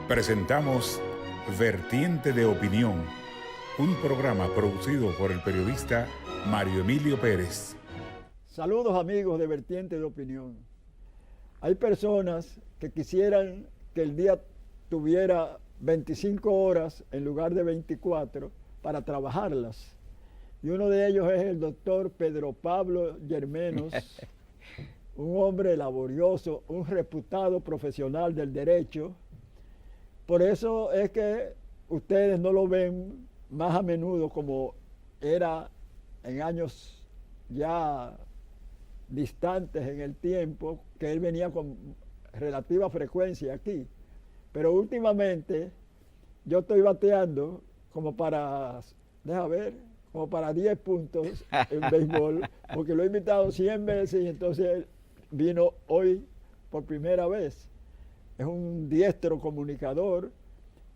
Presentamos Vertiente de Opinión, un programa producido por el periodista Mario Emilio Pérez. Saludos amigos de Vertiente de Opinión. Hay personas que quisieran que el día tuviera 25 horas en lugar de 24 para trabajarlas. Y uno de ellos es el doctor Pedro Pablo Yermenos, un hombre laborioso, un reputado profesional del derecho. Por eso es que ustedes no lo ven más a menudo como era en años ya distantes en el tiempo, que él venía con relativa frecuencia aquí. Pero últimamente yo estoy bateando como para, como para 10 puntos en béisbol, porque lo he invitado 100 veces y entonces él vino hoy por primera vez. Es un diestro comunicador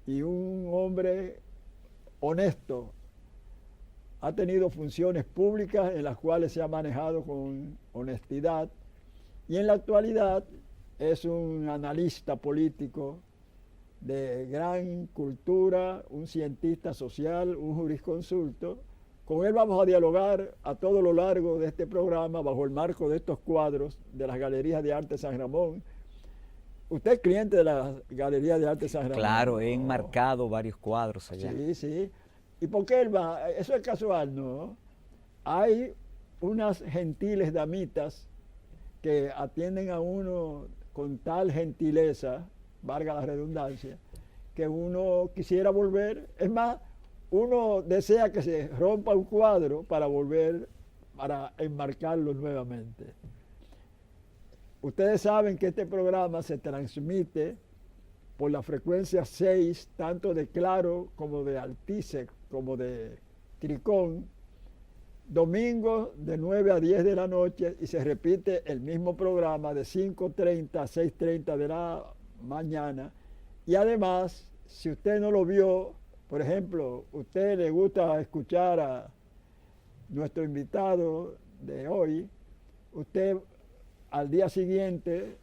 y un hombre honesto. Ha tenido funciones públicas en las cuales se ha manejado con honestidad y en la actualidad es un analista político de gran cultura, un cientista social, un jurisconsulto. Con él vamos a dialogar a todo lo largo de este programa bajo el marco de estos cuadros de las Galerías de Arte San Ramón. ¿Usted es cliente de la Galería de Arte San Ramón? Claro, he enmarcado varios cuadros allá. Sí, sí. ¿Y por qué él va? Eso es casual, ¿no? Hay unas gentiles damitas que atienden a uno con tal gentileza, valga la redundancia, que uno quisiera volver. Es más, uno desea que se rompa un cuadro para volver, para enmarcarlo nuevamente. Ustedes saben que este programa se transmite por la frecuencia 6, tanto de Claro como de Altice, como de Tricón, domingos de 9 a 10 de la noche, y se repite el mismo programa de 5:30 a 6:30 de la mañana. Y además, si usted no lo vio, por ejemplo, usted le gusta escuchar a nuestro invitado de hoy, usted al día siguiente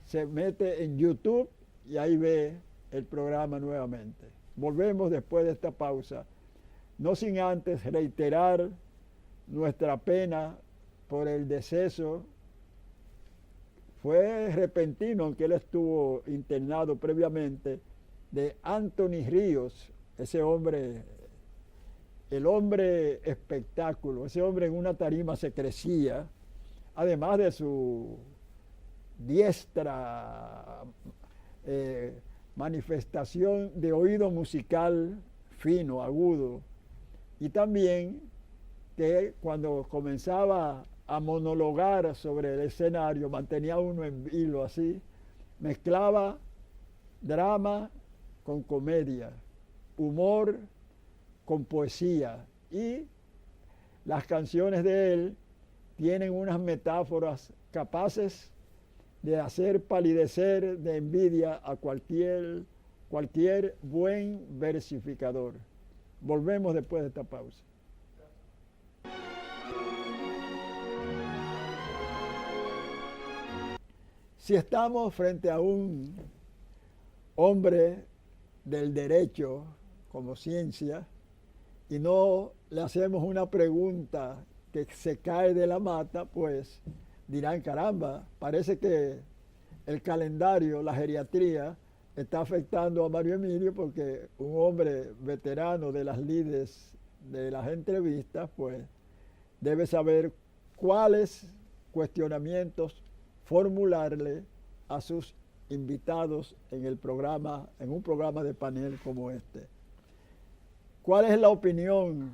se mete en YouTube y ahí ve el programa nuevamente. Volvemos después de esta pausa, no sin antes reiterar nuestra pena por el deceso. Fue repentino, aunque él estuvo internado previamente, de Anthony Ríos, ese hombre, el hombre espectáculo, ese hombre en una tarima se crecía, además de su diestra manifestación de oído musical fino, agudo, y también que cuando comenzaba a monologar sobre el escenario, mantenía uno en vilo así, mezclaba drama con comedia, humor con poesía, y las canciones de él tienen unas metáforas capaces de hacer palidecer de envidia a cualquier buen versificador. Volvemos después de esta pausa. Si estamos frente a un hombre del derecho como ciencia y no le hacemos una pregunta que se cae de la mata, pues dirán, caramba, parece que el calendario, la geriatría, está afectando a Mario Emilio, porque un hombre veterano de las lides de las entrevistas, pues debe saber cuáles cuestionamientos formularle a sus invitados en el programa, en un programa de panel como este. ¿Cuál es la opinión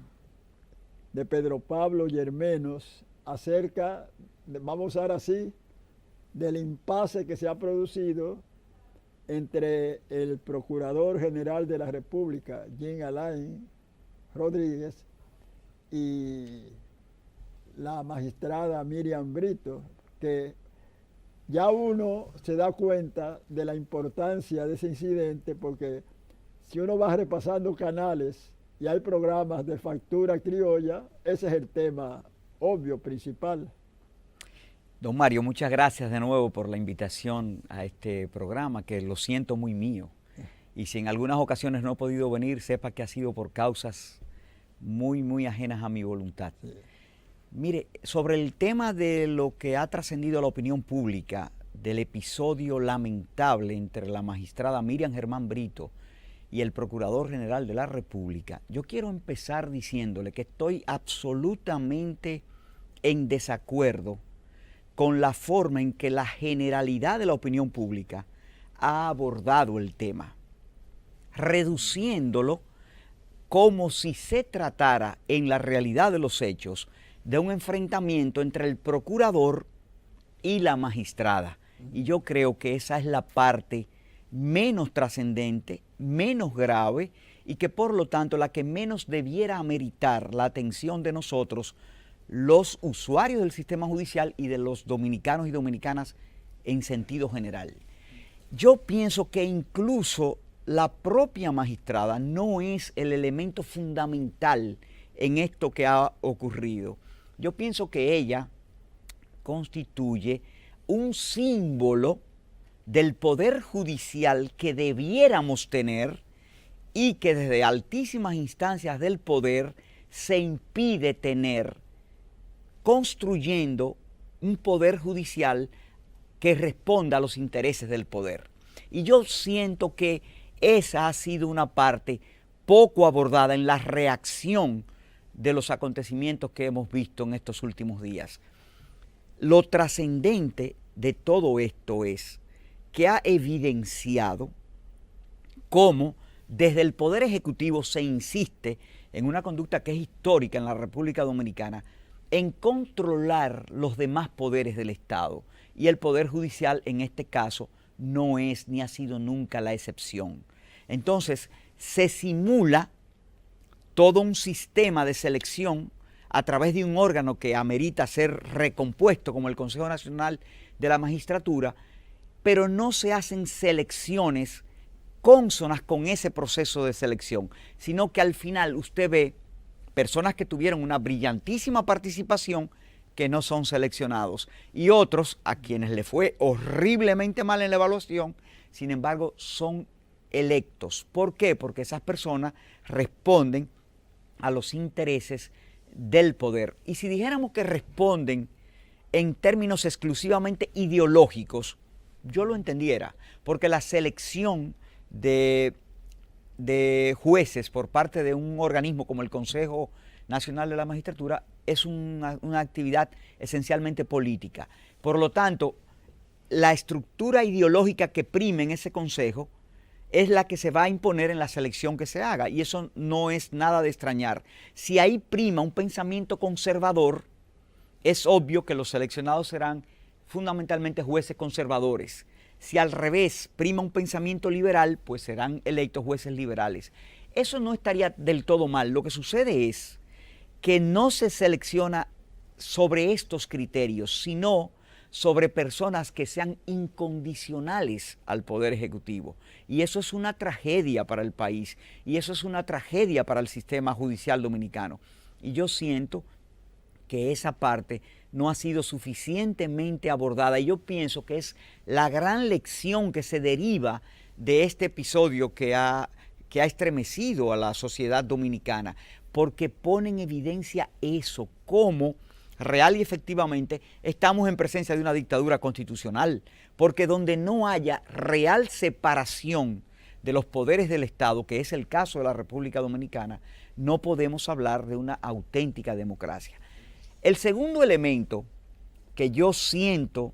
de Pedro Pablo Yermenos acerca, vamos a usar así, del impasse que se ha producido entre el Procurador General de la República, Jean Alain Rodríguez, y la magistrada Miriam Brito, que ya uno se da cuenta de la importancia de ese incidente, porque si uno va repasando canales y hay programas de factura criolla, ese es el tema obvio, principal. Don Mario, muchas gracias de nuevo por la invitación a este programa, que lo siento muy mío. y si en algunas ocasiones no he podido venir, sepa que ha sido por causas muy, muy ajenas a mi voluntad. Sí. Mire, sobre el tema de lo que ha trascendido a la opinión pública, del episodio lamentable entre la magistrada Miriam Germán Brito y el Procurador General de la República, yo quiero empezar diciéndole que estoy absolutamente en desacuerdo con la forma en que la generalidad de la opinión pública ha abordado el tema, reduciéndolo como si se tratara en la realidad de los hechos de un enfrentamiento entre el procurador y la magistrada. Y yo creo que esa es la parte menos trascendente, menos grave y que por lo tanto la que menos debiera ameritar la atención de nosotros, los usuarios del sistema judicial y de los dominicanos y dominicanas en sentido general. Yo pienso que incluso la propia magistrada no es el elemento fundamental en esto que ha ocurrido. Yo pienso que ella constituye un símbolo del poder judicial que debiéramos tener y que desde altísimas instancias del poder se impide tener, construyendo un poder judicial que responda a los intereses del poder. Y yo siento que esa ha sido una parte poco abordada en la reacción de los acontecimientos que hemos visto en estos últimos días. Lo trascendente de todo esto es que ha evidenciado cómo desde el Poder Ejecutivo se insiste en una conducta que es histórica en la República Dominicana, en controlar los demás poderes del Estado. Y el Poder Judicial en este caso no es ni ha sido nunca la excepción. Entonces se simula todo un sistema de selección a través de un órgano que amerita ser recompuesto como el Consejo Nacional de la Magistratura, pero no se hacen selecciones cónsonas con ese proceso de selección, sino que al final usted ve personas que tuvieron una brillantísima participación que no son seleccionados y otros a quienes le fue horriblemente mal en la evaluación, sin embargo son electos. ¿Por qué? Porque esas personas responden a los intereses del poder. Y si dijéramos que responden en términos exclusivamente ideológicos, yo lo entendiera, porque la selección de jueces por parte de un organismo como el Consejo Nacional de la Magistratura es una actividad esencialmente política. Por lo tanto, la estructura ideológica que prime en ese consejo es la que se va a imponer en la selección que se haga, y eso no es nada de extrañar. Si ahí prima un pensamiento conservador, es obvio que los seleccionados serán fundamentalmente jueces conservadores. Si al revés prima un pensamiento liberal, pues serán electos jueces liberales. Eso no estaría del todo mal. Lo que sucede es que no se selecciona sobre estos criterios, sino sobre personas que sean incondicionales al Poder Ejecutivo. Y eso es una tragedia para el país, y eso es una tragedia para el sistema judicial dominicano. Y yo siento que esa parte no ha sido suficientemente abordada, y yo pienso que es la gran lección que se deriva de este episodio que ha estremecido a la sociedad dominicana, porque pone en evidencia eso, cómo real y efectivamente estamos en presencia de una dictadura constitucional, porque donde no haya real separación de los poderes del Estado, que es el caso de la República Dominicana, no podemos hablar de una auténtica democracia. El segundo elemento que yo siento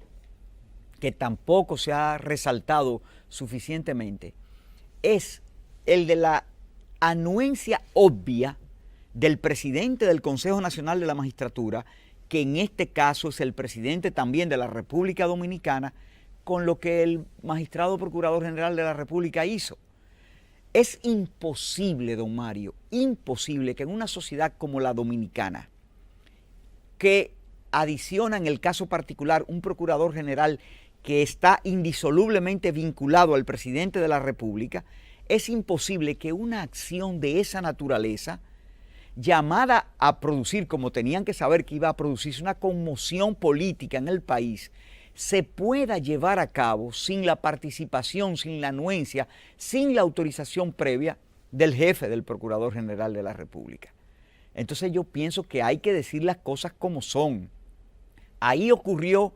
que tampoco se ha resaltado suficientemente es el de la anuencia obvia del presidente del Consejo Nacional de la Magistratura, que en este caso es el presidente también de la República Dominicana, con lo que el magistrado Procurador General de la República hizo. Es imposible, don Mario, imposible que en una sociedad como la dominicana, que adiciona en el caso particular un Procurador General que está indisolublemente vinculado al presidente de la República, es imposible que una acción de esa naturaleza, llamada a producir, como tenían que saber que iba a producirse una conmoción política en el país, se pueda llevar a cabo sin la participación, sin la anuencia, sin la autorización previa del jefe del Procurador General de la República. Entonces yo pienso que hay que decir las cosas como son. Ahí ocurrieron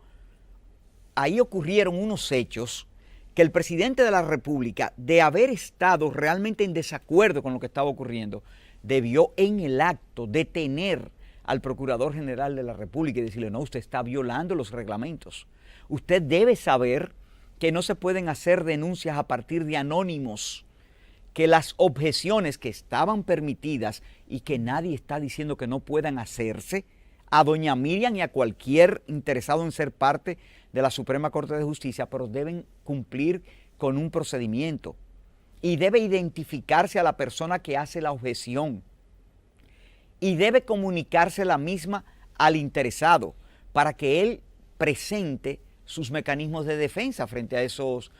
unos hechos que el presidente de la República, de haber estado realmente en desacuerdo con lo que estaba ocurriendo, debió en el acto detener al Procurador General de la República y decirle: no, usted está violando los reglamentos. Usted debe saber que no se pueden hacer denuncias a partir de anónimos, que las objeciones que estaban permitidas y que nadie está diciendo que no puedan hacerse, a doña Miriam y a cualquier interesado en ser parte de la Suprema Corte de Justicia, pero deben cumplir con un procedimiento y debe identificarse a la persona que hace la objeción y debe comunicarse la misma al interesado para que él presente sus mecanismos de defensa frente a esos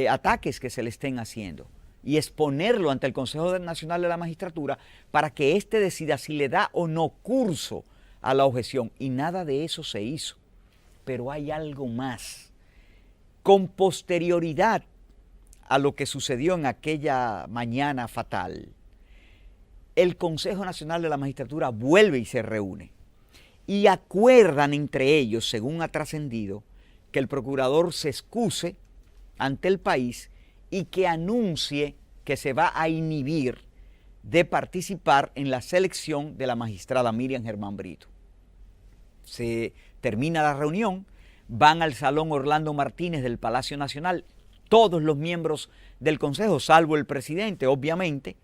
ataques que se le estén haciendo y exponerlo ante el Consejo Nacional de la Magistratura para que éste decida si le da o no curso a la objeción, y nada de eso se hizo. Pero hay algo más. Con posterioridad a lo que sucedió en aquella mañana fatal, el Consejo Nacional de la Magistratura vuelve y se reúne y acuerdan entre ellos, según ha trascendido, que el procurador se excuse ante el país y que anuncie que se va a inhibir de participar en la selección de la magistrada Miriam Germán Brito. Se termina la reunión, van al Salón Orlando Martínez del Palacio Nacional, todos los miembros del Consejo, salvo el presidente, obviamente,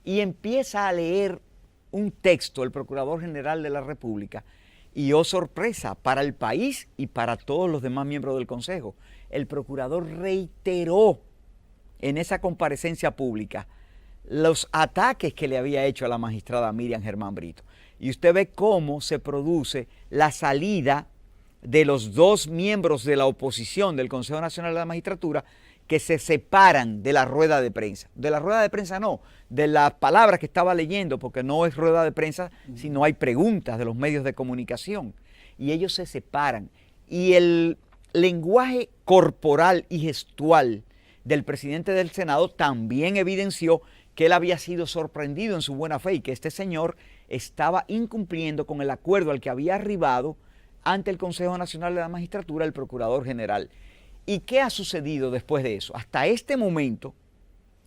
y empieza a leer un texto el Procurador General de la República, y oh sorpresa, para el país y para todos los demás miembros del Consejo, el Procurador reiteró en esa comparecencia pública los ataques que le había hecho a la magistrada Miriam Germán Brito. Y usted ve cómo se produce la salida de los dos miembros de la oposición del Consejo Nacional de la Magistratura que se separan de la rueda de prensa. De la rueda de prensa no, de las palabras que estaba leyendo, porque no es rueda de prensa, sino hay preguntas de los medios de comunicación. Y ellos se separan. Y el lenguaje corporal y gestual del presidente del Senado también evidenció que él había sido sorprendido en su buena fe y que este señor estaba incumpliendo con el acuerdo al que había arribado ante el Consejo Nacional de la Magistratura el Procurador General. ¿Y qué ha sucedido después de eso? Hasta este momento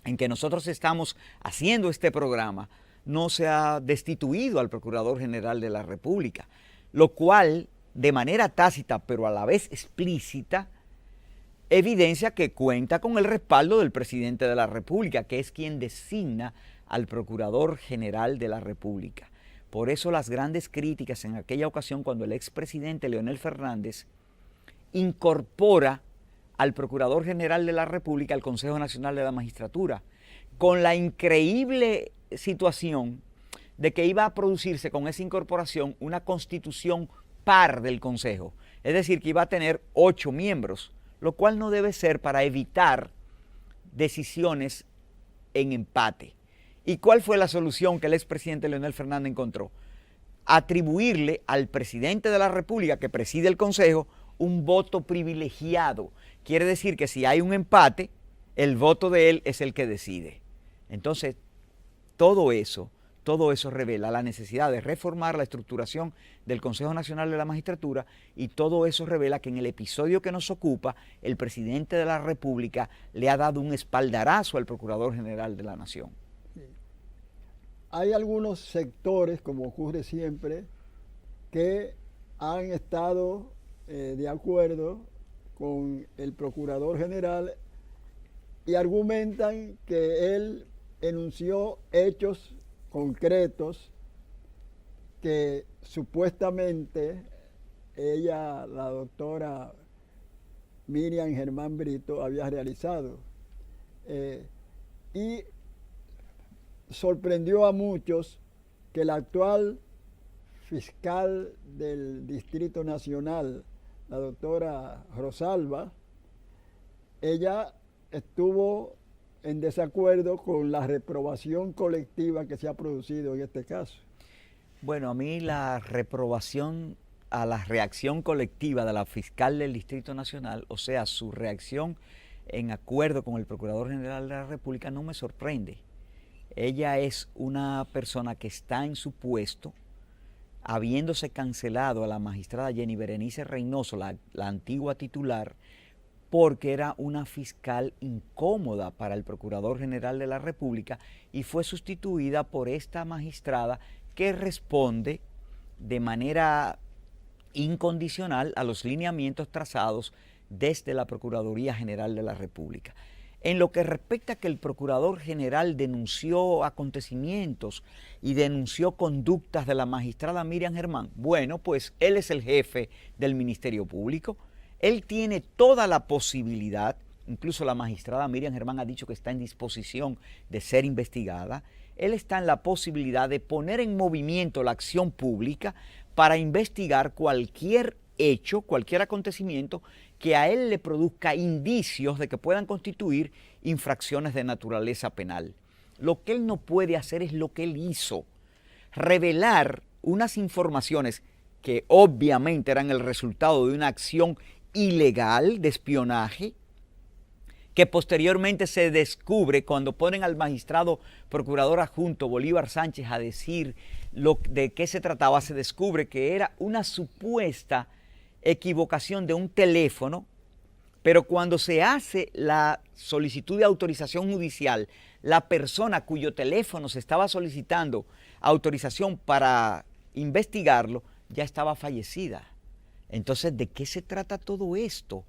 en que nosotros estamos haciendo este programa, no se ha destituido al Procurador General de la República, lo cual, de manera tácita pero a la vez explícita, evidencia que cuenta con el respaldo del presidente de la República, que es quien designa al Procurador General de la República. Por eso las grandes críticas en aquella ocasión cuando el expresidente Leonel Fernández incorpora al Procurador General de la República al Consejo Nacional de la Magistratura, con la increíble situación de que iba a producirse con esa incorporación una constitución par del Consejo, es decir, que iba a tener 8 miembros, lo cual no debe ser para evitar decisiones en empate. ¿Y cuál fue la solución que el expresidente Leonel Fernández encontró? Atribuirle al presidente de la República, que preside el Consejo, un voto privilegiado. Quiere decir que si hay un empate, el voto de él es el que decide. Entonces, todo eso revela la necesidad de reformar la estructuración del Consejo Nacional de la Magistratura, y todo eso revela que en el episodio que nos ocupa, el presidente de la República le ha dado un espaldarazo al Procurador General de la Nación. Hay algunos sectores, como ocurre siempre, que han estado de acuerdo con el Procurador General y argumentan que él enunció hechos concretos que supuestamente ella, la doctora Miriam Germán Brito, había realizado. Y sorprendió a muchos que el actual fiscal del Distrito Nacional, la doctora Rosalba, ella estuvo en desacuerdo con la reprobación colectiva que se ha producido en este caso. Bueno, a mí la reprobación a la reacción colectiva de la fiscal del Distrito Nacional, o sea, su reacción en acuerdo con el Procurador General de la República, no me sorprende. Ella es una persona que está en su puesto, habiéndose cancelado a la magistrada Jenny Berenice Reynoso, la antigua titular, porque era una fiscal incómoda para el Procurador General de la República y fue sustituida por esta magistrada que responde de manera incondicional a los lineamientos trazados desde la Procuraduría General de la República. En lo que respecta a que el Procurador General denunció acontecimientos y denunció conductas de la magistrada Miriam Germán, bueno, pues él es el jefe del Ministerio Público, él tiene toda la posibilidad, incluso la magistrada Miriam Germán ha dicho que está en disposición de ser investigada, él está en la posibilidad de poner en movimiento la acción pública para investigar cualquier hecho, cualquier acontecimiento que a él le produzca indicios de que puedan constituir infracciones de naturaleza penal. Lo que él no puede hacer es lo que él hizo, revelar unas informaciones que obviamente eran el resultado de una acción ilegal de espionaje, que posteriormente se descubre cuando ponen al magistrado procurador adjunto Bolívar Sánchez a decir de qué se trataba, se descubre que era una supuesta equivocación de un teléfono, pero cuando se hace la solicitud de autorización judicial, la persona cuyo teléfono se estaba solicitando autorización para investigarlo ya estaba fallecida. Entonces, ¿de qué se trata todo esto?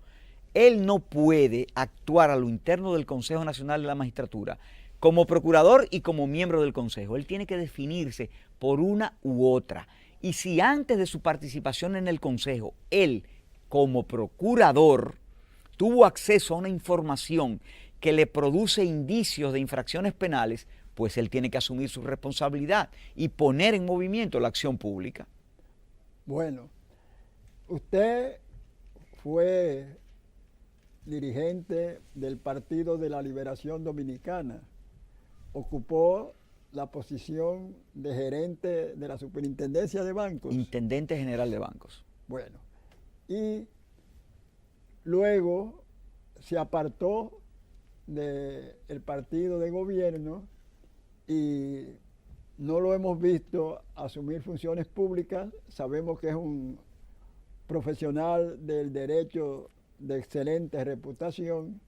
Él no puede actuar a lo interno del Consejo Nacional de la Magistratura como procurador y como miembro del Consejo. Él tiene que definirse por una u otra. Y si antes de su participación en el Consejo, él, como procurador, tuvo acceso a una información que le produce indicios de infracciones penales, pues él tiene que asumir su responsabilidad y poner en movimiento la acción pública. Bueno, usted fue dirigente del Partido de la Liberación Dominicana, ocupó la posición de gerente de la Superintendencia de Bancos. Intendente General de Bancos. Bueno, y luego se apartó del partido de gobierno y no lo hemos visto asumir funciones públicas. Sabemos que es un profesional del derecho de excelente reputación,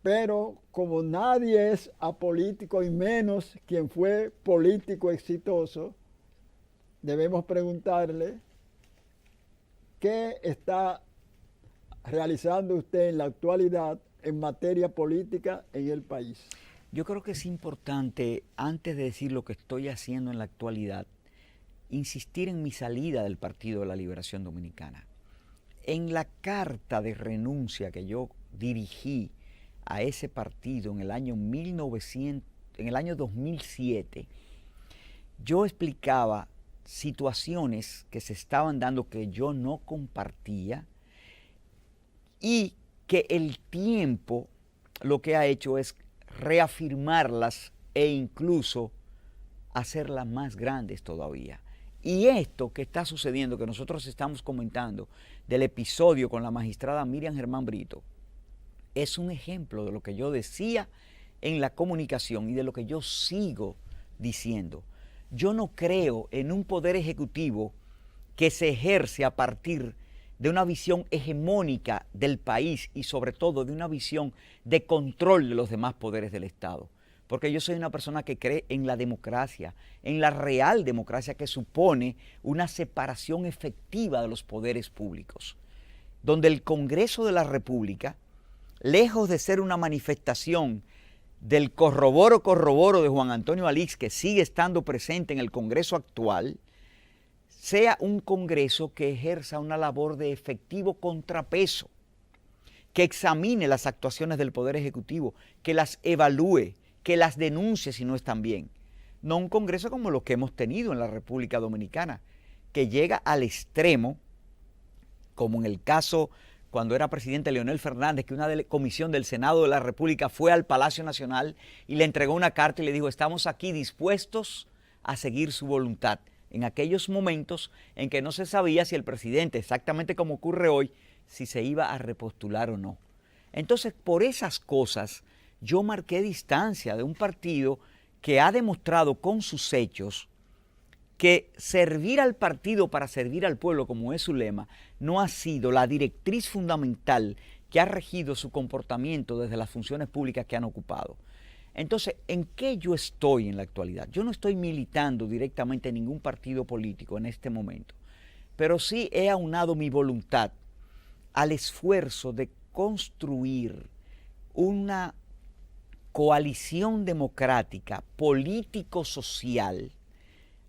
pero como nadie es apolítico y menos quien fue político exitoso, debemos preguntarle qué está realizando usted en la actualidad en materia política en el país. Yo creo que es importante, antes de decir lo que estoy haciendo en la actualidad, insistir en mi salida del Partido de la Liberación Dominicana. En la carta de renuncia que yo dirigí a ese partido en el año 2007, yo explicaba situaciones que se estaban dando que yo no compartía y que el tiempo lo que ha hecho es reafirmarlas e incluso hacerlas más grandes todavía. Y esto que está sucediendo, que nosotros estamos comentando, del episodio con la magistrada Miriam Germán Brito, es un ejemplo de lo que yo decía en la comunicación y de lo que yo sigo diciendo. Yo no creo en un poder ejecutivo que se ejerce a partir de una visión hegemónica del país y sobre todo de una visión de control de los demás poderes del Estado. Porque yo soy una persona que cree en la democracia, en la real democracia que supone una separación efectiva de los poderes públicos, donde el Congreso de la República, lejos de ser una manifestación del corroboro de Juan Antonio Alix, que sigue estando presente en el Congreso actual, sea un Congreso que ejerza una labor de efectivo contrapeso, que examine las actuaciones del Poder Ejecutivo, que las evalúe, que las denuncie si no están bien. No un Congreso como los que hemos tenido en la República Dominicana, que llega al extremo, como en el caso cuando era presidente Leonel Fernández, que una comisión del Senado de la República fue al Palacio Nacional y le entregó una carta y le dijo: estamos aquí dispuestos a seguir su voluntad. en aquellos momentos en que no se sabía si el presidente, exactamente como ocurre hoy, si se iba a repostular o no. Entonces, por esas cosas, yo marqué distancia de un partido que ha demostrado con sus hechos que servir al partido para servir al pueblo, como es su lema, no ha sido la directriz fundamental que ha regido su comportamiento desde las funciones públicas que han ocupado. Entonces, ¿en qué yo estoy en la actualidad? Yo no estoy militando directamente en ningún partido político en este momento, pero sí he aunado mi voluntad al esfuerzo de construir una coalición democrática, político-social,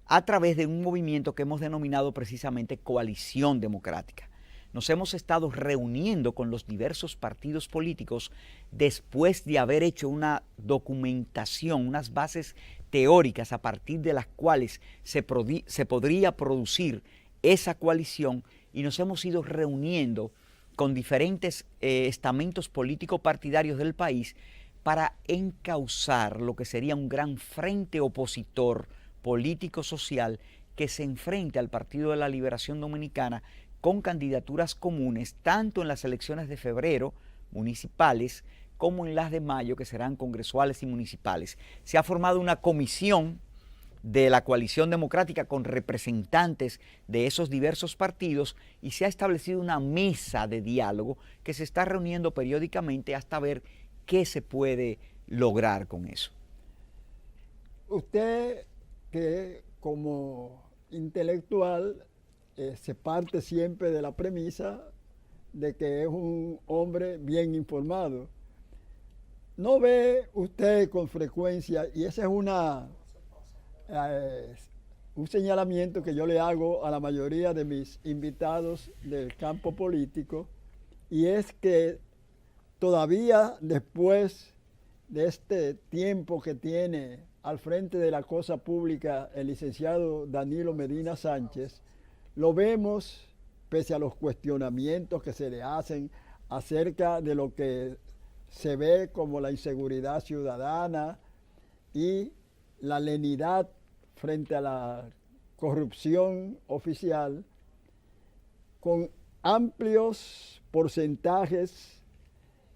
a través de un movimiento que hemos denominado precisamente Coalición Democrática. Nos hemos estado reuniendo con los diversos partidos políticos después de haber hecho una documentación, unas bases teóricas a partir de las cuales se podría producir esa coalición, y nos hemos ido reuniendo con diferentes estamentos político-partidarios del país para encauzar lo que sería un gran frente opositor político-social que se enfrente al Partido de la Liberación Dominicana con candidaturas comunes, tanto en las elecciones de febrero municipales como en las de mayo, que serán congresuales y municipales. Se ha formado una comisión de la Coalición Democrática con representantes de esos diversos partidos y se ha establecido una mesa de diálogo que se está reuniendo periódicamente hasta ver qué se puede lograr con eso. Usted, que como intelectual se parte siempre de la premisa de que es un hombre bien informado, ¿no ve usted con frecuencia, y ese es un señalamiento que yo le hago a la mayoría de mis invitados del campo político, y es que todavía después de este tiempo que tiene al frente de la cosa pública el licenciado Danilo Medina Sánchez, lo vemos, pese a los cuestionamientos que se le hacen acerca de lo que se ve como la inseguridad ciudadana y la lenidad frente a la corrupción oficial, con amplios porcentajes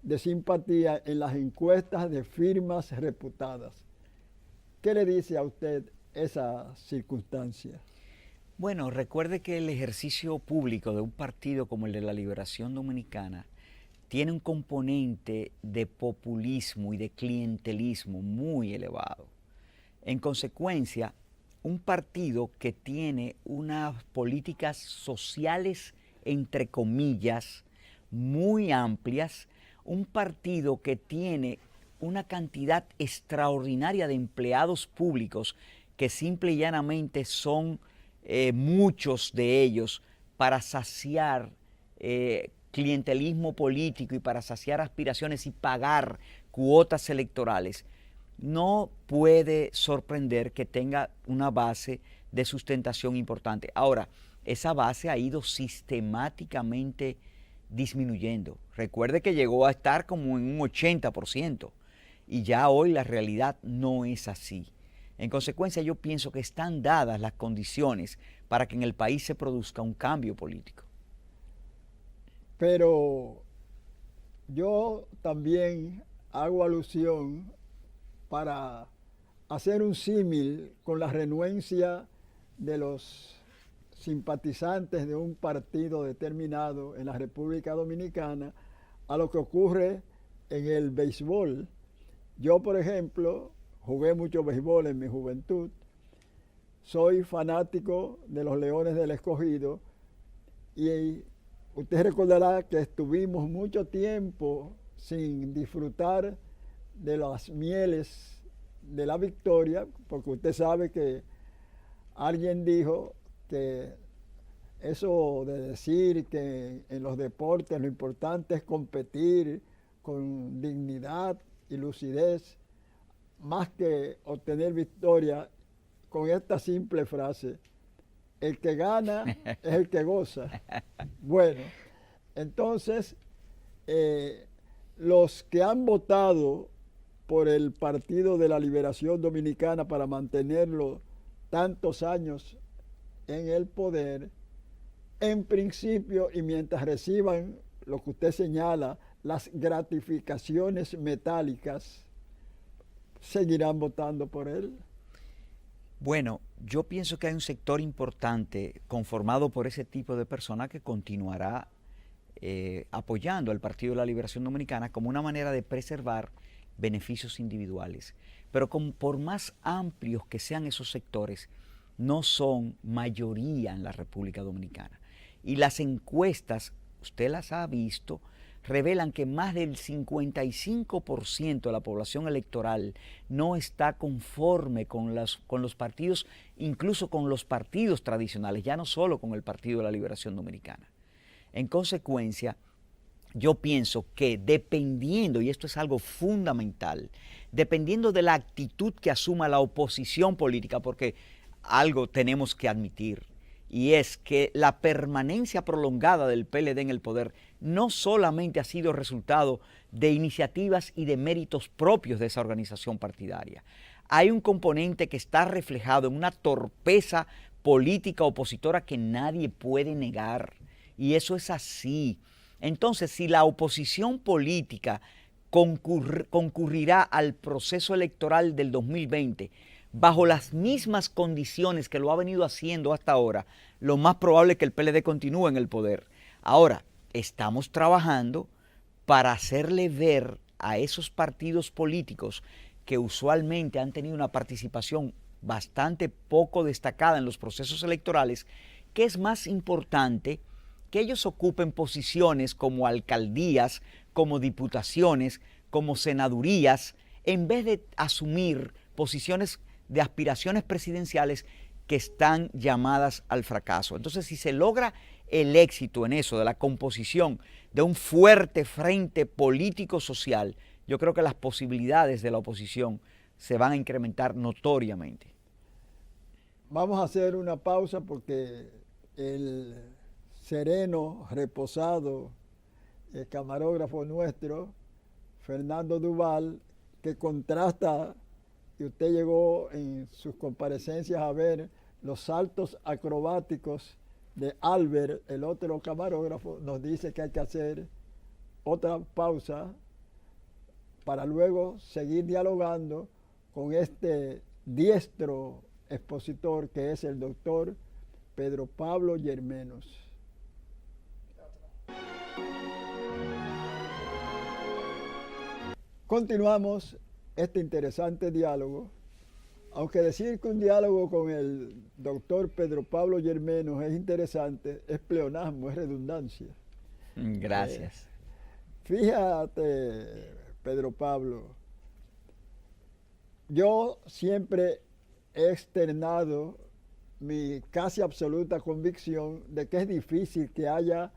de simpatía en las encuestas de firmas reputadas. ¿Qué le dice a usted esa circunstancia? Bueno, recuerde que el ejercicio público de un partido como el de la Liberación Dominicana tiene un componente de populismo y de clientelismo muy elevado. En consecuencia, un partido que tiene unas políticas sociales, entre comillas, muy amplias, un partido que tiene una cantidad extraordinaria de empleados públicos que simple y llanamente son muchos de ellos para saciar clientelismo político y para saciar aspiraciones y pagar cuotas electorales, no puede sorprender que tenga una base de sustentación importante. Ahora, esa base ha ido sistemáticamente disminuyendo. Recuerde que llegó a estar como en un 80%. Y ya hoy la realidad no es así. En consecuencia, yo pienso que están dadas las condiciones para que en el país se produzca un cambio político. Pero yo también hago alusión para hacer un símil con la renuencia de los simpatizantes de un partido determinado en la República Dominicana a lo que ocurre en el béisbol. Yo, por ejemplo, jugué mucho béisbol en mi juventud, soy fanático de los Leones del Escogido y usted recordará que estuvimos mucho tiempo sin disfrutar de las mieles de la victoria, porque usted sabe que alguien dijo que eso de decir que en los deportes lo importante es competir con dignidad y lucidez, más que obtener victoria, con esta simple frase: el que gana es el que goza. Bueno, entonces, los que han votado por el Partido de la Liberación Dominicana para mantenerlo tantos años en el poder, en principio, y mientras reciban lo que usted señala, las gratificaciones metálicas, seguirán votando por él. Bueno, yo pienso que hay un sector importante conformado por ese tipo de personas que continuará apoyando al Partido de la Liberación Dominicana como una manera de preservar beneficios individuales. Pero por más amplios que sean esos sectores, no son mayoría en la República Dominicana. Y las encuestas, usted las ha visto, revelan que más del 55% de la población electoral no está conforme con los partidos, incluso con los partidos tradicionales, ya no solo con el Partido de la Liberación Dominicana. En consecuencia, yo pienso que dependiendo, y esto es algo fundamental, dependiendo de la actitud que asuma la oposición política, porque algo tenemos que admitir, y es que la permanencia prolongada del PLD en el poder no solamente ha sido resultado de iniciativas y de méritos propios de esa organización partidaria. Hay un componente que está reflejado en una torpeza política opositora que nadie puede negar, y eso es así. Entonces, si la oposición política concurrirá al proceso electoral del 2020 bajo las mismas condiciones que lo ha venido haciendo hasta ahora, lo más probable es que el PLD continúe en el poder. Ahora, estamos trabajando para hacerle ver a esos partidos políticos que usualmente han tenido una participación bastante poco destacada en los procesos electorales, que es más importante que ellos ocupen posiciones como alcaldías, como diputaciones, como senadurías, en vez de asumir posiciones de aspiraciones presidenciales que están llamadas al fracaso. Entonces, si se logra el éxito en eso, de la composición de un fuerte frente político-social, yo creo que las posibilidades de la oposición se van a incrementar notoriamente. Vamos a hacer una pausa porque el sereno, reposado, el camarógrafo nuestro, Fernando Duval, que contrasta, y usted llegó en sus comparecencias a ver los saltos acrobáticos de Albert, el otro camarógrafo, nos dice que hay que hacer otra pausa para luego seguir dialogando con este diestro expositor que es el doctor Pedro Pablo Yermenos. Continuamos este interesante diálogo, aunque decir que un diálogo con el doctor Pedro Pablo Yermenos es interesante, es pleonasmo, es redundancia. Gracias. Fíjate, Pedro Pablo, yo siempre he externado mi casi absoluta convicción de que es difícil que haya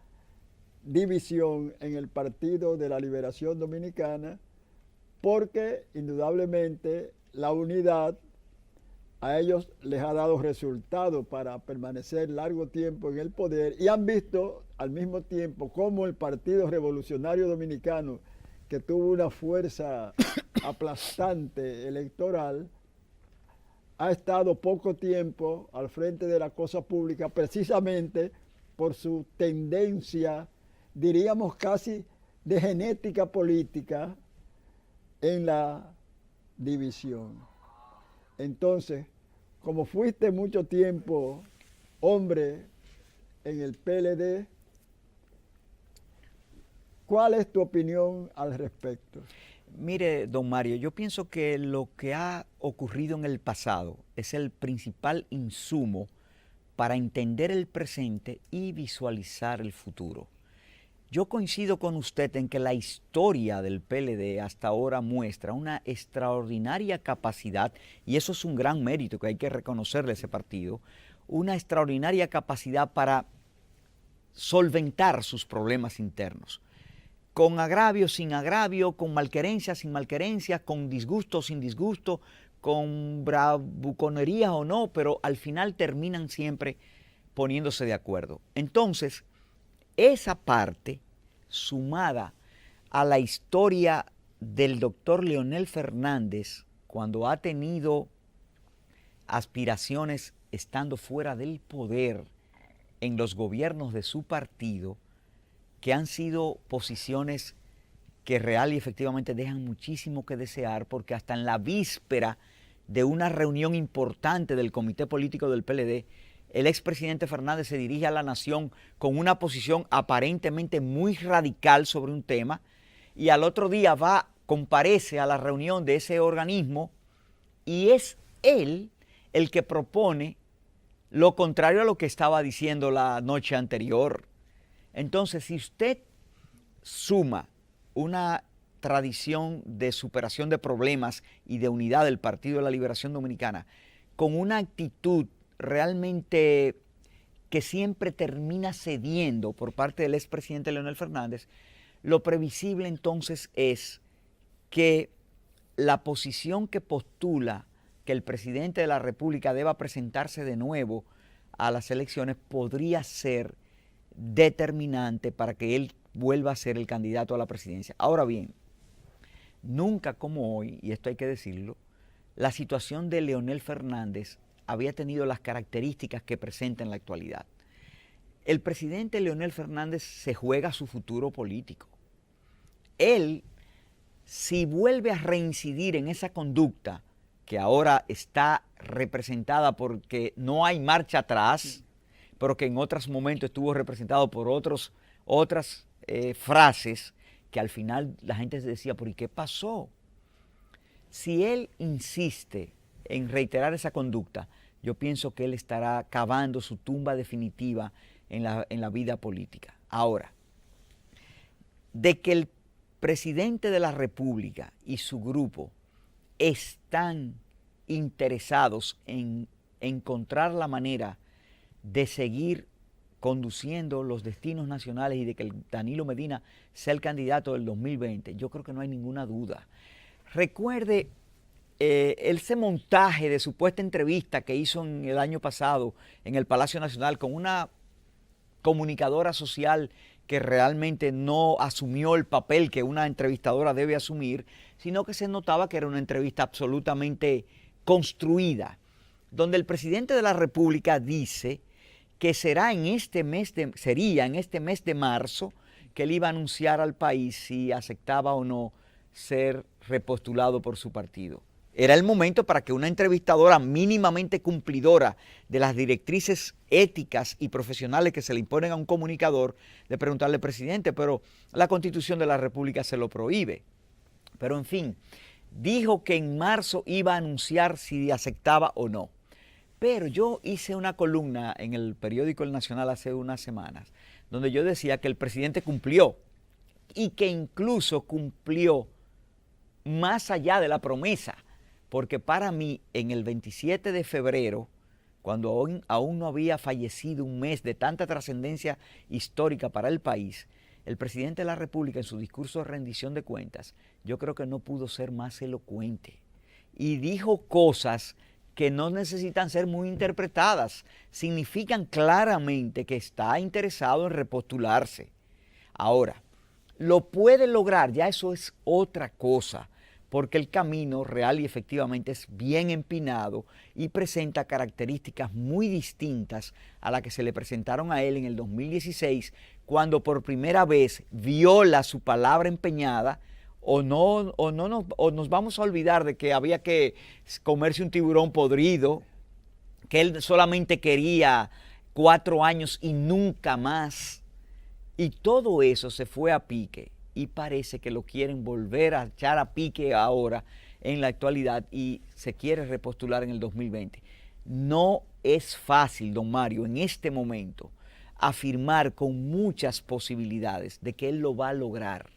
división en el Partido de la Liberación Dominicana, porque indudablemente la unidad a ellos les ha dado resultado para permanecer largo tiempo en el poder, y han visto al mismo tiempo cómo el Partido Revolucionario Dominicano, que tuvo una fuerza aplastante electoral, ha estado poco tiempo al frente de la cosa pública precisamente por su tendencia, diríamos casi de genética política, en la división. Entonces, como fuiste mucho tiempo hombre en el PLD, ¿cuál es tu opinión al respecto? Mire, don Mario, yo pienso que lo que ha ocurrido en el pasado es el principal insumo para entender el presente y visualizar el futuro. Yo coincido con usted en que la historia del PLD hasta ahora muestra una extraordinaria capacidad, y eso es un gran mérito que hay que reconocerle a ese partido, una extraordinaria capacidad para solventar sus problemas internos. Con agravio, sin agravio, con malquerencia, sin malquerencia, con disgusto, sin disgusto, con bravuconería o no, pero al final terminan siempre poniéndose de acuerdo. Entonces, esa parte, sumada a la historia del doctor Leonel Fernández, cuando ha tenido aspiraciones estando fuera del poder en los gobiernos de su partido, que han sido posiciones que real y efectivamente dejan muchísimo que desear, porque hasta en la víspera de una reunión importante del Comité Político del PLD, el expresidente Fernández se dirige a la nación con una posición aparentemente muy radical sobre un tema, y al otro día comparece a la reunión de ese organismo, y es él el que propone lo contrario a lo que estaba diciendo la noche anterior. Entonces, si usted suma una tradición de superación de problemas y de unidad del Partido de la Liberación Dominicana con una actitud realmente que siempre termina cediendo por parte del expresidente Leonel Fernández, lo previsible entonces es que la posición que postula que el presidente de la República deba presentarse de nuevo a las elecciones podría ser determinante para que él vuelva a ser el candidato a la presidencia. Ahora bien, nunca como hoy, y esto hay que decirlo, la situación de Leonel Fernández había tenido las características que presenta en la actualidad. El presidente Leonel Fernández se juega su futuro político. Él, si vuelve a reincidir en esa conducta que ahora está representada porque no hay marcha atrás, pero que en otros momentos estuvo representado por otras frases que al final la gente se decía, ¿por qué pasó? Si él insiste en reiterar esa conducta, yo pienso que él estará cavando su tumba definitiva en la vida política. Ahora, de que el presidente de la República y su grupo están interesados en encontrar la manera de seguir conduciendo los destinos nacionales y de que Danilo Medina sea el candidato del 2020, yo creo que no hay ninguna duda. Recuerde ese montaje de supuesta entrevista que hizo en el año pasado en el Palacio Nacional con una comunicadora social que realmente no asumió el papel que una entrevistadora debe asumir, sino que se notaba que era una entrevista absolutamente construida, donde el presidente de la República dice que sería en este mes de marzo que él iba a anunciar al país si aceptaba o no ser repostulado por su partido. Era el momento para que una entrevistadora mínimamente cumplidora de las directrices éticas y profesionales que se le imponen a un comunicador, de preguntarle, presidente, pero la Constitución de la República se lo prohíbe. Pero en fin, dijo que en marzo iba a anunciar si aceptaba o no. Pero yo hice una columna en el periódico El Nacional hace unas semanas, donde yo decía que el presidente cumplió y que incluso cumplió más allá de la promesa, porque para mí en el 27 de febrero, cuando aún no había fallecido un mes de tanta trascendencia histórica para el país, el presidente de la República en su discurso de rendición de cuentas, yo creo que no pudo ser más elocuente y dijo cosas que no necesitan ser muy interpretadas, significan claramente que está interesado en repostularse. Ahora, lo puede lograr, ya eso es otra cosa, porque el camino real y efectivamente es bien empinado y presenta características muy distintas a las que se le presentaron a él en el 2016, cuando por primera vez viola su palabra empeñada, o nos vamos a olvidar de que había que comerse un tiburón podrido, que él solamente quería 4 años y nunca más. Y todo eso se fue a pique y parece que lo quieren volver a echar a pique ahora en la actualidad y se quiere repostular en el 2020. No es fácil, don Mario, en este momento afirmar con muchas posibilidades de que él lo va a lograr,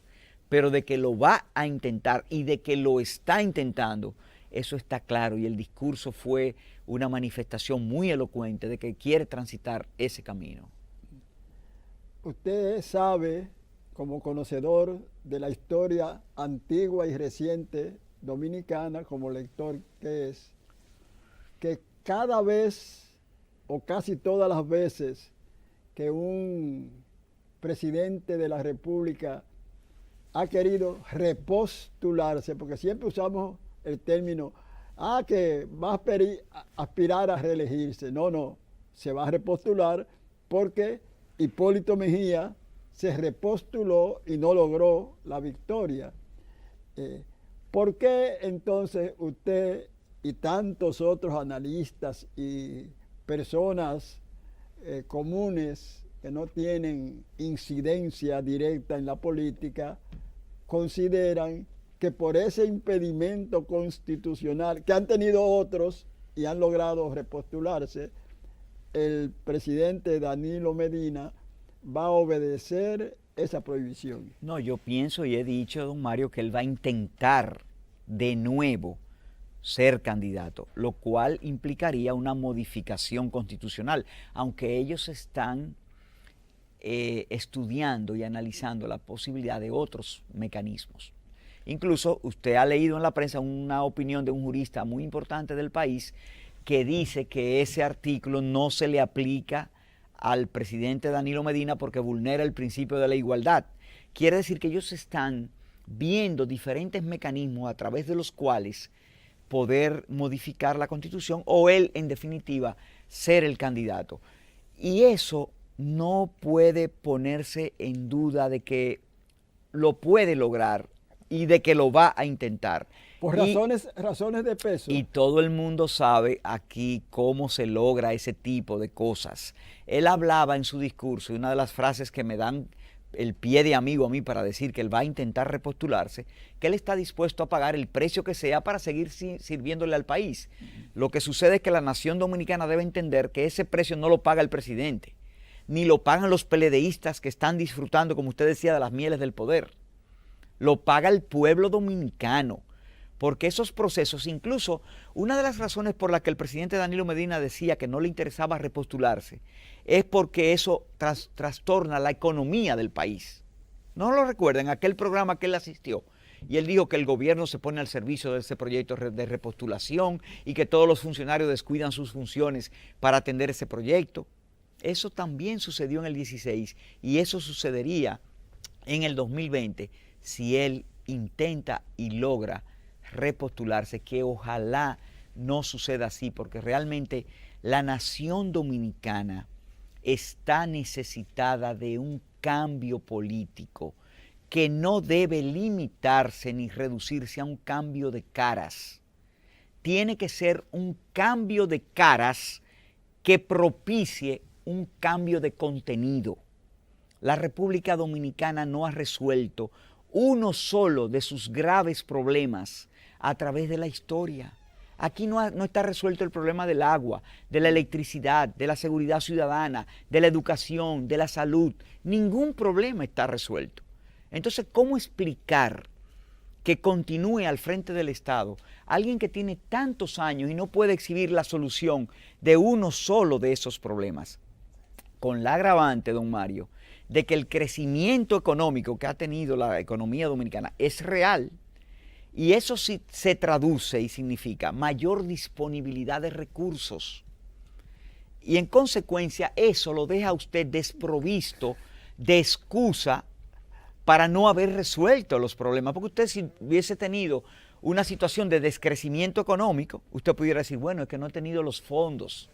pero de que lo va a intentar y de que lo está intentando, eso está claro, y el discurso fue una manifestación muy elocuente de que quiere transitar ese camino. Usted sabe, como conocedor de la historia antigua y reciente dominicana, como lector que es, que cada vez o casi todas las veces que un presidente de la República ha querido repostularse, porque siempre usamos el término que va a aspirar a reelegirse. No, no, se va a repostular porque Hipólito Mejía se repostuló y no logró la victoria. ¿Por qué entonces usted y tantos otros analistas y personas comunes que no tienen incidencia directa en la política consideran que por ese impedimento constitucional que han tenido otros y han logrado repostularse, el presidente Danilo Medina va a obedecer esa prohibición? No, yo pienso y he dicho, don Mario, que él va a intentar de nuevo ser candidato, lo cual implicaría una modificación constitucional, aunque ellos están estudiando y analizando la posibilidad de otros mecanismos. Incluso usted ha leído en la prensa una opinión de un jurista muy importante del país que dice que ese artículo no se le aplica al presidente Danilo Medina porque vulnera el principio de la igualdad. Quiere decir que ellos están viendo diferentes mecanismos a través de los cuales poder modificar la Constitución o él, en definitiva, ser el candidato. Y eso no puede ponerse en duda de que lo puede lograr y de que lo va a intentar. Por razones de peso. Y todo el mundo sabe aquí cómo se logra ese tipo de cosas. Él hablaba en su discurso, y una de las frases que me dan el pie de amigo a mí para decir que él va a intentar repostularse, que él está dispuesto a pagar el precio que sea para seguir sirviéndole al país. Lo que sucede es que la nación dominicana debe entender que ese precio no lo paga el presidente, ni lo pagan los peledeístas que están disfrutando, como usted decía, de las mieles del poder. Lo paga el pueblo dominicano, porque esos procesos, incluso una de las razones por las que el presidente Danilo Medina decía que no le interesaba repostularse, es porque eso trastorna la economía del país. ¿No lo recuerdan? Aquel programa que él asistió, y él dijo que el gobierno se pone al servicio de ese proyecto de repostulación y que todos los funcionarios descuidan sus funciones para atender ese proyecto. Eso también sucedió en el 16 y eso sucedería en el 2020 si él intenta y logra repostularse, que ojalá no suceda así, porque realmente la nación dominicana está necesitada de un cambio político que no debe limitarse ni reducirse a un cambio de caras. Tiene que ser un cambio de caras que propicie un cambio de contenido. La República Dominicana no ha resuelto uno solo de sus graves problemas a través de la historia. Aquí no está resuelto el problema del agua, de la electricidad, de la seguridad ciudadana, de la educación, de la salud. Ningún problema está resuelto. Entonces, ¿cómo explicar que continúe al frente del Estado alguien que tiene tantos años y no puede exhibir la solución de uno solo de esos problemas? Con la agravante, don Mario, de que el crecimiento económico que ha tenido la economía dominicana es real, y eso sí se traduce y significa mayor disponibilidad de recursos. Y en consecuencia eso lo deja a usted desprovisto de excusa para no haber resuelto los problemas. Porque usted, si hubiese tenido una situación de descrecimiento económico, usted pudiera decir, bueno, es que no he tenido los fondos.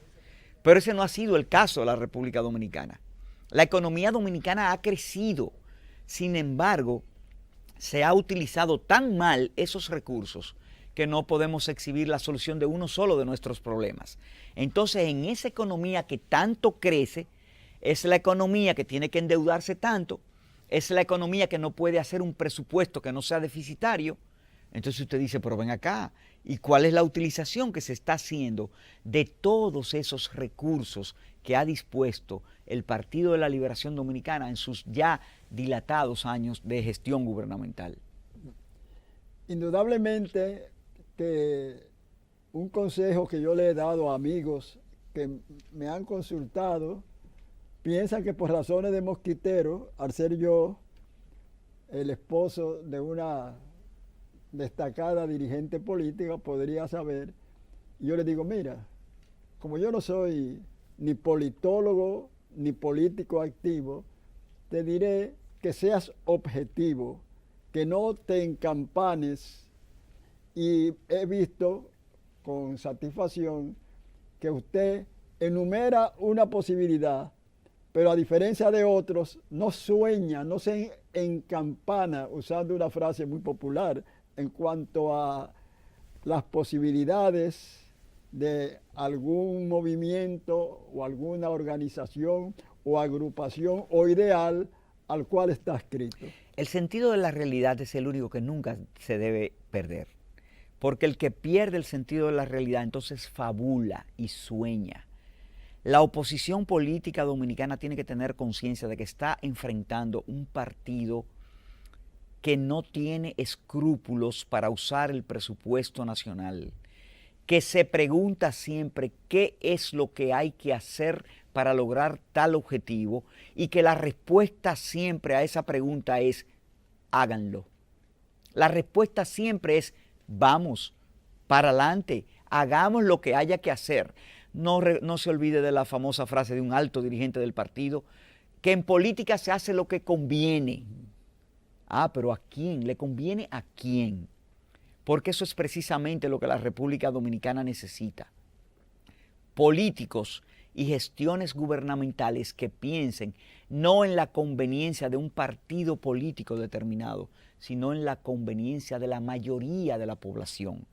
Pero ese no ha sido el caso de la República Dominicana. La economía dominicana ha crecido, sin embargo, se ha utilizado tan mal esos recursos que no podemos exhibir la solución de uno solo de nuestros problemas. Entonces, en esa economía que tanto crece, es la economía que tiene que endeudarse tanto, es la economía que no puede hacer un presupuesto que no sea deficitario. Entonces usted dice, pero ven acá, ¿y cuál es la utilización que se está haciendo de todos esos recursos que ha dispuesto el Partido de la Liberación Dominicana en sus ya dilatados años de gestión gubernamental? Indudablemente que un consejo que yo le he dado a amigos que me han consultado, piensan que por razones de mosquitero, al ser yo el esposo de una destacada dirigente política, podría saber. Y yo les digo, mira, como yo no soy ni politólogo ni político activo, te diré que seas objetivo, que no te encampanes. Y he visto con satisfacción que usted enumera una posibilidad, pero a diferencia de otros, no sueña, no se encampana, usando una frase muy popular, en cuanto a las posibilidades de algún movimiento o alguna organización o agrupación o ideal al cual está escrito. El sentido de la realidad es el único que nunca se debe perder, porque el que pierde el sentido de la realidad entonces fabula y sueña. La oposición política dominicana tiene que tener conciencia de que está enfrentando un partido que no tiene escrúpulos para usar el presupuesto nacional, que se pregunta siempre qué es lo que hay que hacer para lograr tal objetivo y que la respuesta siempre a esa pregunta es háganlo. La respuesta siempre es vamos, para adelante, hagamos lo que haya que hacer. No se olvide de la famosa frase de un alto dirigente del partido, que en política se hace lo que conviene. Ah, pero ¿a quién? ¿Le conviene a quién? Porque eso es precisamente lo que la República Dominicana necesita. Políticos y gestiones gubernamentales que piensen no en la conveniencia de un partido político determinado, sino en la conveniencia de la mayoría de la población.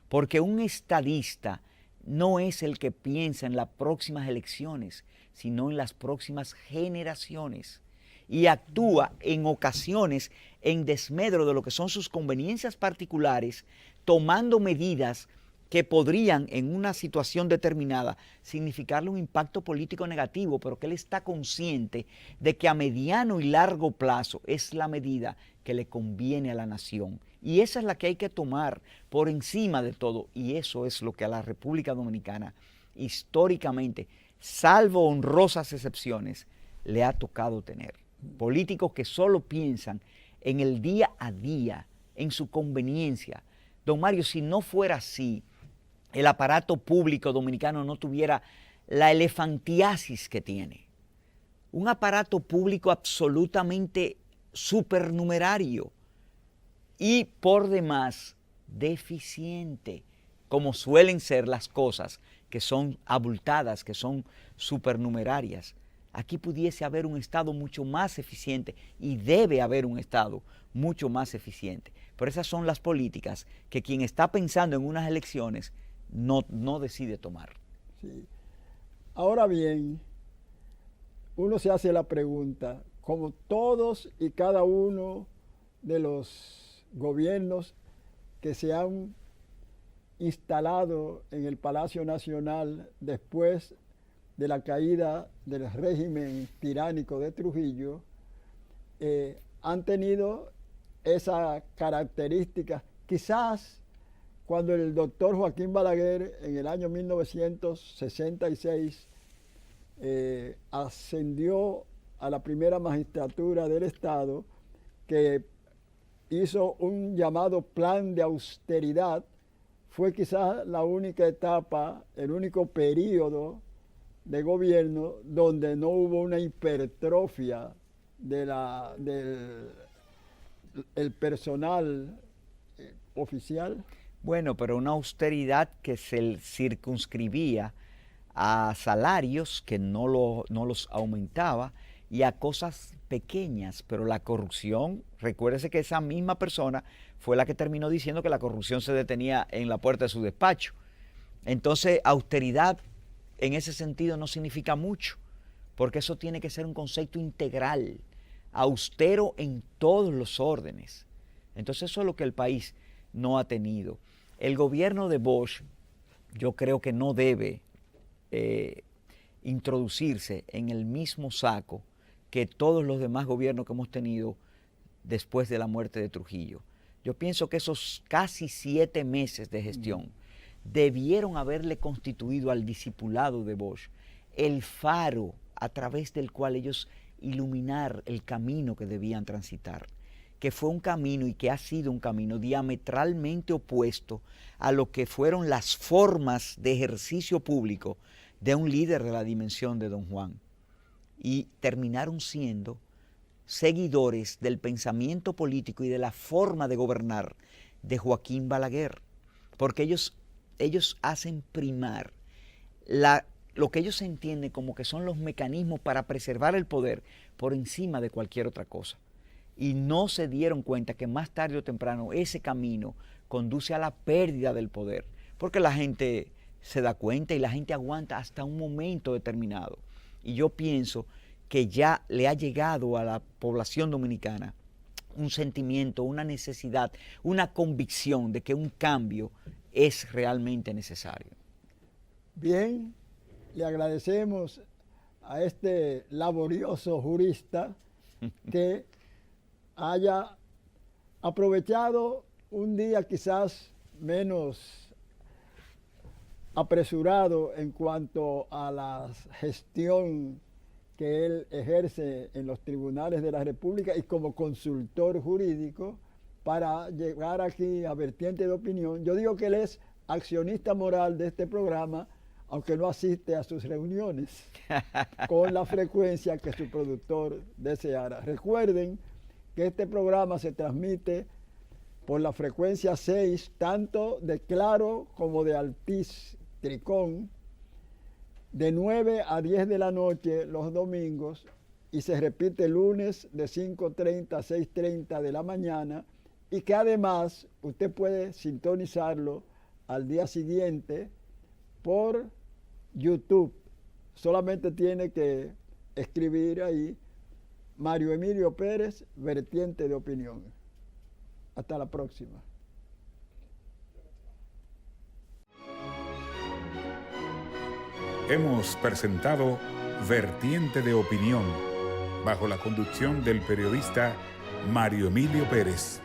Porque un estadista no es el que piensa en las próximas elecciones, sino en las próximas generaciones. Y actúa en ocasiones en desmedro de lo que son sus conveniencias particulares, tomando medidas que podrían en una situación determinada significarle un impacto político negativo, pero que él está consciente de que a mediano y largo plazo es la medida que le conviene a la nación. Y esa es la que hay que tomar por encima de todo. Y eso es lo que a la República Dominicana históricamente, salvo honrosas excepciones, le ha tocado tener. Políticos que solo piensan en el día a día, en su conveniencia. Don Mario, si no fuera así, el aparato público dominicano no tuviera la elefantiasis que tiene. Un aparato público absolutamente supernumerario y por demás deficiente, como suelen ser las cosas que son abultadas, que son supernumerarias. Aquí pudiese haber un Estado mucho más eficiente y debe haber un Estado mucho más eficiente. Pero esas son las políticas que quien está pensando en unas elecciones no decide tomar. Sí. Ahora bien, uno se hace la pregunta, como todos y cada uno de los gobiernos que se han instalado en el Palacio Nacional después de la caída del régimen tiránico de Trujillo, han tenido esa característica. Quizás cuando el doctor Joaquín Balaguer en el año 1966 ascendió a la primera magistratura del Estado, que hizo un llamado plan de austeridad, fue quizás la única etapa, el único periodo de gobierno donde no hubo una hipertrofia del personal oficial. Bueno, pero una austeridad que se circunscribía a salarios que no los aumentaba y a cosas pequeñas, pero la corrupción, recuérdese que esa misma persona fue la que terminó diciendo que la corrupción se detenía en la puerta de su despacho. Entonces, austeridad en ese sentido no significa mucho, porque eso tiene que ser un concepto integral, austero en todos los órdenes. Entonces eso es lo que el país no ha tenido. El gobierno de Bosch, yo creo que no debe introducirse en el mismo saco que todos los demás gobiernos que hemos tenido después de la muerte de Trujillo. Yo pienso que esos casi 7 meses de gestión debieron haberle constituido al discipulado de Bosch el faro a través del cual ellos iluminar el camino que debían transitar, que fue un camino y que ha sido un camino diametralmente opuesto a lo que fueron las formas de ejercicio público de un líder de la dimensión de don Juan. Y terminaron siendo seguidores del pensamiento político y de la forma de gobernar de Joaquín Balaguer, porque ellos ellos hacen primar lo que ellos entienden como que son los mecanismos para preservar el poder por encima de cualquier otra cosa. Y no se dieron cuenta que más tarde o temprano ese camino conduce a la pérdida del poder, porque la gente se da cuenta y la gente aguanta hasta un momento determinado. Y yo pienso que ya le ha llegado a la población dominicana un sentimiento, una necesidad, una convicción de que un cambio es realmente necesario. Bien, le agradecemos a este laborioso jurista que haya aprovechado un día quizás menos apresurado en cuanto a la gestión que él ejerce en los tribunales de la República y como consultor jurídico para llegar aquí a Vertiente de Opinión. Yo digo que él es accionista moral de este programa, aunque no asiste a sus reuniones con la frecuencia que su productor deseara. Recuerden que este programa se transmite por la frecuencia 6, tanto de Claro como de Altiz Tricón, de 9 a 10 de la noche los domingos, y se repite lunes de 5:30 a 6:30 de la mañana, y que además usted puede sintonizarlo al día siguiente por YouTube. Solamente tiene que escribir ahí Mario Emilio Pérez, Vertiente de Opinión. Hasta la próxima. Hemos presentado Vertiente de Opinión, bajo la conducción del periodista Mario Emilio Pérez.